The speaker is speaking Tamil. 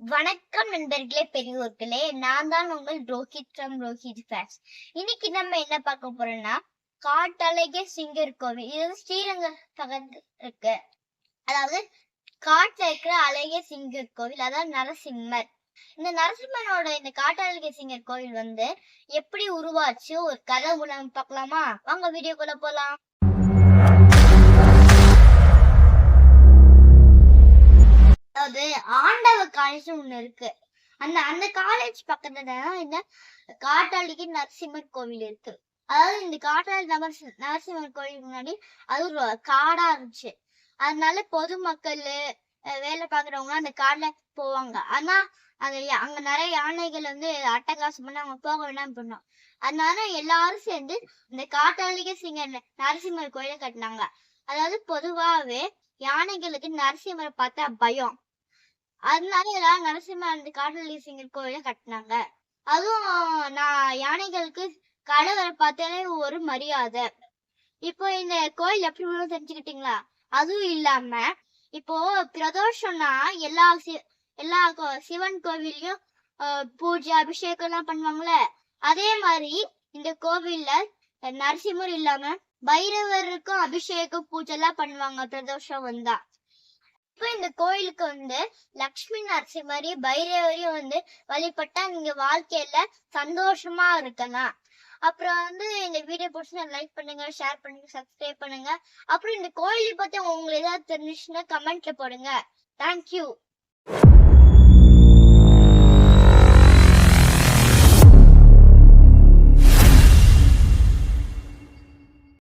வணக்கம் நண்பர்களே, பெரியோர்களே. நான் தான் உங்கள் ரோஹித் ஃப்ரம் ரோஹித் ஃபேக்ஸ். இன்னைக்கு நம்ம என்ன பார்க்க போறோம்னா, காட்டழகிய சிங்கர் கோவில். இது வந்து ஸ்ரீரங்கம் பக்கத்துல இருக்கு. அதாவது காட்டுல இருக்கிற அழகிய சிங்கர் கோவில், அதாவது நரசிம்மர். இந்த நரசிம்மனோட இந்த காட்டழகிய சிங்கர் கோவில் வந்து எப்படி உருவாச்சு, ஒரு கதை நம்ம பார்க்கலாமா? வாங்க வீடியோக்குள்ள போலாம். அதாவது ஆண்டவ காலேஜ் ஒண்ணு இருக்கு. அந்த அந்த காலேஜ் பக்கத்துல இந்த காட்டாளிக்கு நரசிம்மர் கோவில் இருக்கு. அதாவது இந்த காட்டாளி நரசிம்மர் கோவிலுக்கு முன்னாடி அது ஒரு காடா இருந்துச்சு. அதனால பொதுமக்கள் வேலை பாக்குறவங்க அந்த காடுல போவாங்க. ஆனா அங்க நிறைய யானைகள் வந்து அட்டகாசம் பண்ணி அவங்க போக வேண்டாம் பண்ணோம். அதனால எல்லாரும் சேர்ந்து இந்த காட்டாளிக நரசிம்மர் கோயில கட்டினாங்க. அதாவது பொதுவாவே யானைகளுக்கு நரசிம்மரை பார்த்தா பயம். அதனால எல்லாரும் நரசிம்ம அந்த காட்டழகி சிங்கர் கோயில கட்டினாங்க. அதுவும் நான் யானைகளுக்கு கடவுளை பார்த்தாலே ஒரு மரியாதை. இப்போ இந்த கோயில் எப்படி தெரிஞ்சுக்கிட்டீங்களா? அதுவும் இல்லாம இப்போ பிரதோஷம்னா எல்லா சிவன் கோவிலையும் பூஜை அபிஷேகம் எல்லாம் பண்ணுவாங்கல்ல. அதே மாதிரி இந்த கோவில்ல நரசிம்மர் இல்லாம பைரவருக்கும் அபிஷேகம் பூஜை எல்லாம் பண்ணுவாங்க பிரதோஷம் வந்தா. இப்ப இந்த கோயிலுக்கு வந்து லக்ஷ்மி நரசிம்மரி பைரவரையும் வந்து வழிபட்டா நீங்க வாழ்க்கையில சந்தோஷமா இருக்கலாம். அப்புறம் வந்து இந்த வீடியோ பிடிச்சி லைக் பண்ணுங்க, ஷேர் பண்ணுங்க, சப்ஸ்கிரைப் பண்ணுங்க. அப்புறம் இந்த கோயிலை பத்தி உங்களுக்கு ஏதாவது தெரிஞ்சுச்சுன்னா கமெண்ட்ல போடுங்க. தேங்க்யூ.